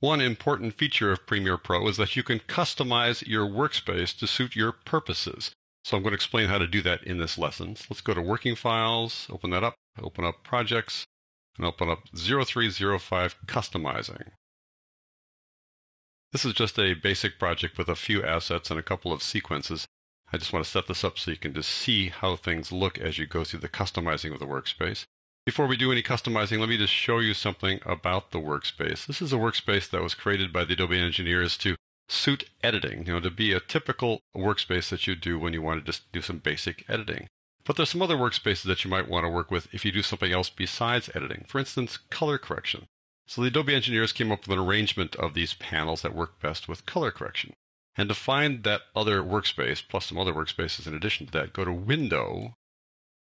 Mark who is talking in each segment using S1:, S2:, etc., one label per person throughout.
S1: One important feature of Premiere Pro is that you can customize your workspace to suit your purposes. So I'm going to explain how to do that in this lesson. So let's go to Working Files, open that up, open up Projects, and open up 0305 Customizing. This is just a basic project with a few assets and a couple of sequences. I just want to set this up so you can just see how things look as you go through the customizing of the workspace. Before we do any customizing, let me just show you something about the workspace. This is a workspace that was created by the Adobe engineers to suit editing, to be a typical workspace that you do when you want to just do some basic editing. But there's some other workspaces that you might want to work with if you do something else besides editing. For instance, color correction. So the Adobe engineers came up with an arrangement of these panels that work best with color correction. And to find that other workspace, plus some other workspaces in addition to that, go to Window,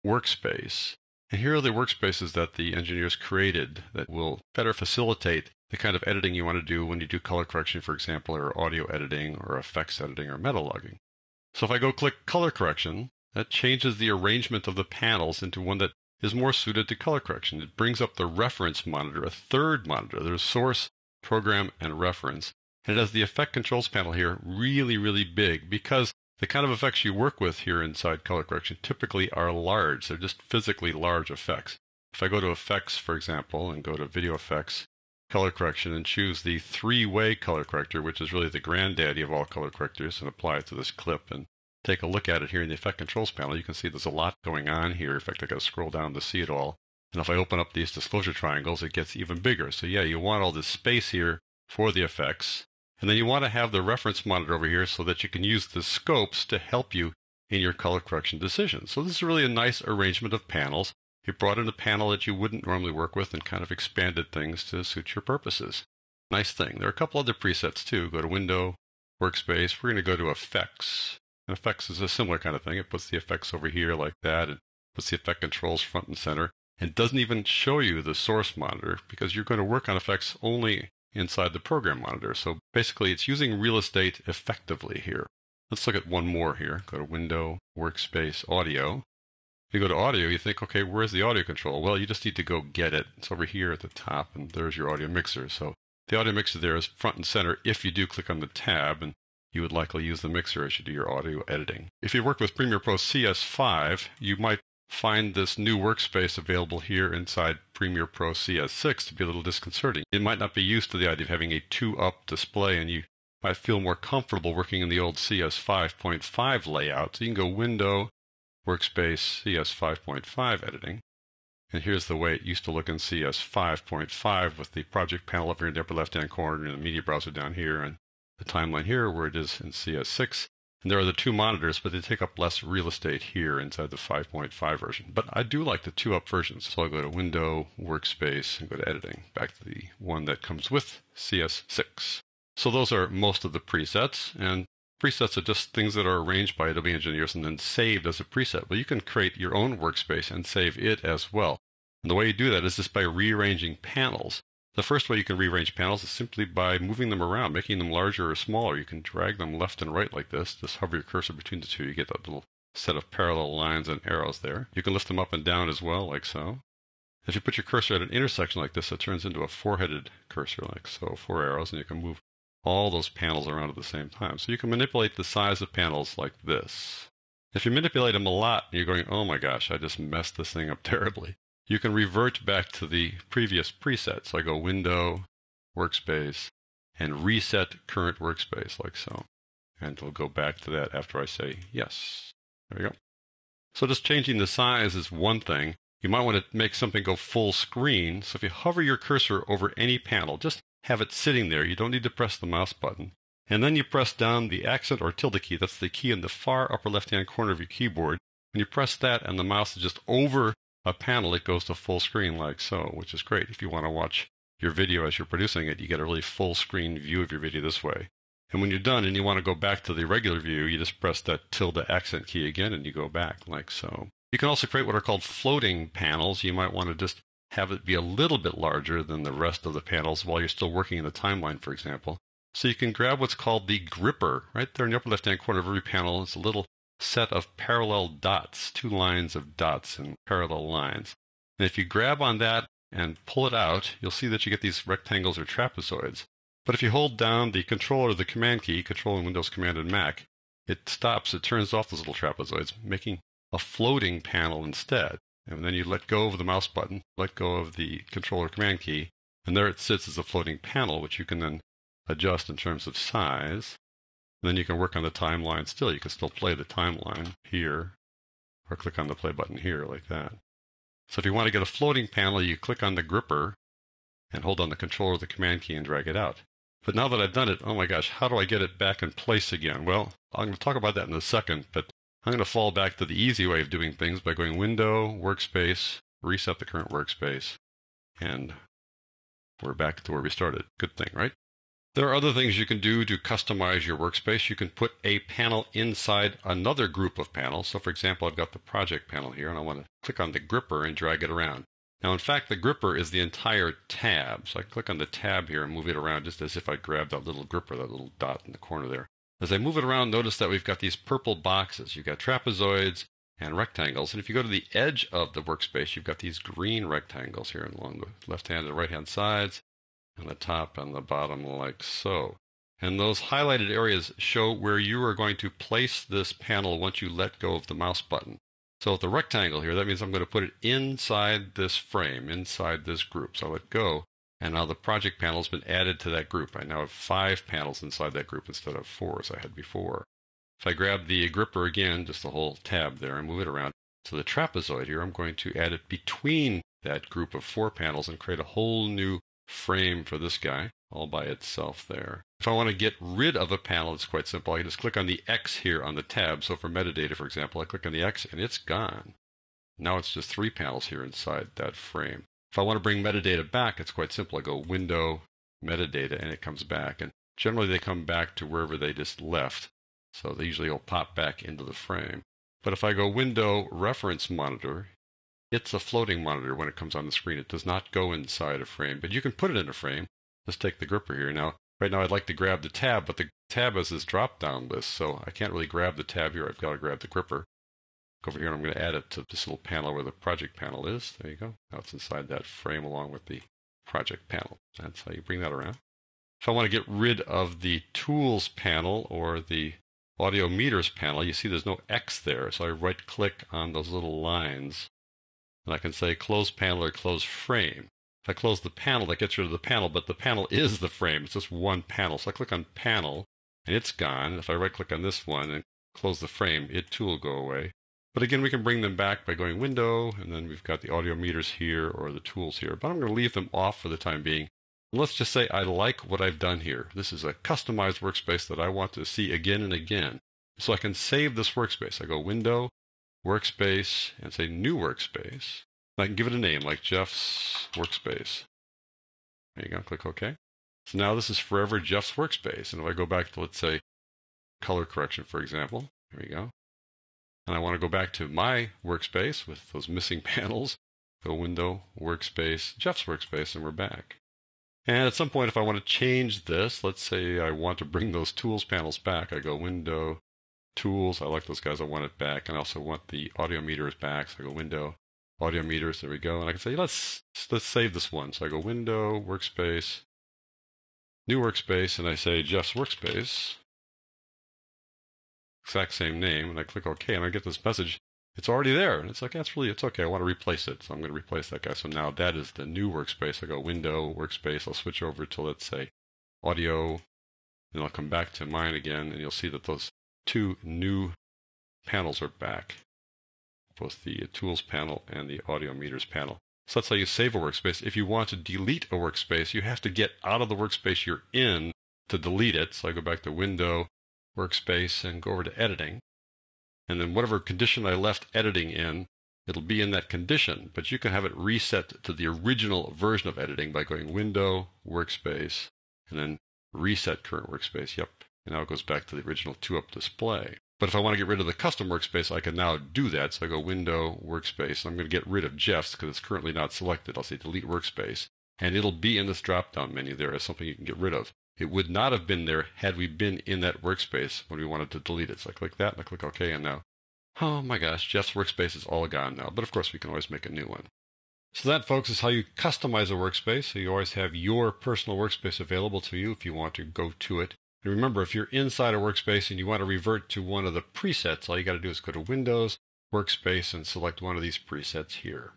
S1: Workspace. And here are the workspaces that the engineers created that will better facilitate the kind of editing you want to do when you do color correction, for example, or audio editing, or effects editing, or meta logging. So if I go click color correction, that changes the arrangement of the panels into one that is more suited to color correction. It brings up the reference monitor, a third monitor. There's source, program, and reference. And it has the effect controls panel here really, really big because the kind of effects you work with here inside color correction typically are large. They're just physically large effects. If I go to effects, for example, and go to video effects, color correction, and choose the three-way color corrector, which is really the granddaddy of all color correctors, and apply it to this clip and take a look at it here in the effect controls panel, you can see there's a lot going on here. In fact, I got to scroll down to see it all. And if I open up these disclosure triangles, it gets even bigger. So yeah, you want all this space here for the effects. And then you want to have the reference monitor over here so that you can use the scopes to help you in your color correction decisions. So this is really a nice arrangement of panels. You brought in a panel that you wouldn't normally work with and kind of expanded things to suit your purposes. Nice thing. There are a couple other presets too. Go to Window, Workspace. We're going to go to Effects. And Effects is a similar kind of thing. It puts the effects over here like that and puts the effect controls front and center. And doesn't even show you the source monitor because you're going to work on effects only inside the program monitor. So basically it's using real estate effectively here. Let's look at one more here. Go to Window, Workspace, Audio. If you go to Audio, you think, okay, where's the audio control? Well, you just need to go get it. It's over here at the top, and there's your audio mixer. So the audio mixer there is front and center if you do click on the tab, and you would likely use the mixer as you do your audio editing. If you work with Premiere Pro CS5, you might find this new workspace available here inside Premiere Pro CS6 to be a little disconcerting. It might not be used to the idea of having a 2-up display, and you might feel more comfortable working in the old CS 5.5 layout. So you can go Window, Workspace, CS 5.5 editing. And here's the way it used to look in CS 5.5 with the project panel up here in the upper left-hand corner and the media browser down here and the timeline here where it is in CS6. And there are the two monitors, but they take up less real estate here inside the 5.5 version. But I do like the 2-up versions. So I'll go to Window, Workspace, and go to Editing. Back to the one that comes with CS6. So those are most of the presets. And presets are just things that are arranged by Adobe engineers and then saved as a preset. But you can create your own workspace and save it as well. And the way you do that is just by rearranging panels. The first way you can rearrange panels is simply by moving them around, making them larger or smaller. You can drag them left and right like this. Just hover your cursor between the two. You get that little set of parallel lines and arrows there. You can lift them up and down as well, like so. If you put your cursor at an intersection like this, it turns into a four-headed cursor, like so, 4 arrows, and you can move all those panels around at the same time. So you can manipulate the size of panels like this. If you manipulate them a lot, and you're going, oh my gosh, I just messed this thing up terribly, you can revert back to the previous preset. So I go Window, Workspace, and Reset Current Workspace, like so. And it'll go back to that after I say yes. There we go. So just changing the size is one thing. You might want to make something go full screen. So if you hover your cursor over any panel, just have it sitting there. You don't need to press the mouse button. And then you press down the accent or tilde key. That's the key in the far upper left-hand corner of your keyboard. When you press that and the mouse is just over a panel, it goes to full screen like so, which is great. If you want to watch your video as you're producing it, you get a really full screen view of your video this way. And when you're done and you want to go back to the regular view, you just press that tilde accent key again and you go back like so. You can also create what are called floating panels. You might want to just have it be a little bit larger than the rest of the panels while you're still working in the timeline, for example. So you can grab what's called the gripper. Right there in the upper left-hand corner of every panel is a little set of parallel dots, 2 lines of dots and parallel lines. And if you grab on that and pull it out, you'll see that you get these rectangles or trapezoids. But if you hold down the Control or the Command key, Control in Windows, Command in Mac, it stops, it turns off those little trapezoids, making a floating panel instead. And then you let go of the mouse button, let go of the Control or Command key, and there it sits as a floating panel, which you can then adjust in terms of size. And then you can work on the timeline still. You can still play the timeline here, or click on the play button here like that. So if you want to get a floating panel, you click on the gripper and hold on the Control or the Command key and drag it out. But now that I've done it, oh my gosh, how do I get it back in place again? Well, I'm going to talk about that in a second, but I'm going to fall back to the easy way of doing things by going Window, Workspace, reset the current workspace, and we're back to where we started. Good thing, right? There are other things you can do to customize your workspace. You can put a panel inside another group of panels. So for example, I've got the project panel here, and I want to click on the gripper and drag it around. Now, in fact, the gripper is the entire tab. So I click on the tab here and move it around just as if I grabbed that little gripper, that little dot in the corner there. As I move it around, notice that we've got these purple boxes. You've got trapezoids and rectangles. And if you go to the edge of the workspace, you've got these green rectangles here along the left-hand and right-hand sides, and the top and the bottom like so. And those highlighted areas show where you are going to place this panel once you let go of the mouse button. So with the rectangle here, that means I'm going to put it inside this frame, inside this group. So I let go, and now the project panel has been added to that group. I now have 5 panels inside that group instead of 4 as I had before. If I grab the gripper again, just the whole tab there, and move it around to the trapezoid here, I'm going to add it between that group of 4 panels and create a whole new frame for this guy all by itself there. If I want to get rid of a panel, it's quite simple. I can just click on the X here on the tab. So for metadata, for example, I click on the X and it's gone. Now it's just 3 panels here inside that frame. If I want to bring metadata back, it's quite simple. I go Window, Metadata, and it comes back. And generally they come back to wherever they just left. So they usually will pop back into the frame. But if I go Window, Reference Monitor, it's a floating monitor when it comes on the screen. It does not go inside a frame, but you can put it in a frame. Let's take the gripper here. Now, right now I'd like to grab the tab, but the tab has this drop-down list, so I can't really grab the tab here. I've got to grab the gripper. Go over here and I'm going to add it to this little panel where the project panel is. There you go. Now it's inside that frame along with the project panel. That's how you bring that around. If I want to get rid of the Tools panel or the Audio Meters panel, you see there's no X there, so I right-click on those little lines. And I can say Close Panel or Close Frame. If I close the panel, that gets rid of the panel, but the panel is the frame. It's just one panel. So I click on Panel, and it's gone. If I right-click on this one and close the frame, it too will go away. But again, we can bring them back by going Window, and then we've got the audio meters here or the tools here. But I'm going to leave them off for the time being. And let's just say I like what I've done here. This is a customized workspace that I want to see again and again. So I can save this workspace. I go Window, Workspace, and say New Workspace. I can give it a name like Jeff's Workspace. There you go, click OK. So now this is forever Jeff's Workspace. And if I go back to, let's say, color correction, for example, here we go. And I want to go back to my workspace with those missing panels. Go Window, Workspace, Jeff's Workspace, and we're back. And at some point, if I want to change this, let's say I want to bring those Tools panels back. I go Window, Tools. I like those guys. I want it back. And I also want the audio meters back. So I go Window, Audio Meters. There we go. And I can say, let's save this one. So I go Window, Workspace, New Workspace, and I say Jeff's Workspace. Exact same name. And I click OK, and I get this message. It's already there. And it's like, it's okay. I want to replace it. So I'm going to replace that guy. So now that is the new workspace. I go Window, Workspace. I'll switch over to, let's say, Audio. Then I'll come back to mine again, and you'll see that those 2 new panels are back. Both the Tools panel and the Audio Meters panel. So that's how you save a workspace. If you want to delete a workspace, you have to get out of the workspace you're in to delete it. So I go back to Window, Workspace, and go over to Editing. And then whatever condition I left editing in, it'll be in that condition. But you can have it reset to the original version of editing by going Window, Workspace, and then Reset Current Workspace. Yep. And now it goes back to the original 2-up display. But if I want to get rid of the custom workspace, I can now do that. So I go Window, Workspace, and I'm going to get rid of Jeff's because it's currently not selected. I'll say Delete Workspace. And it'll be in this drop-down menu there as something you can get rid of. It would not have been there had we been in that workspace when we wanted to delete it. So I click that and I click OK, and now, oh my gosh, Jeff's workspace is all gone now. But of course, we can always make a new one. So that, folks, is how you customize a workspace. So you always have your personal workspace available to you if you want to go to it. And remember, if you're inside a workspace and you want to revert to one of the presets, all you got to do is go to Windows, Workspace, and select one of these presets here.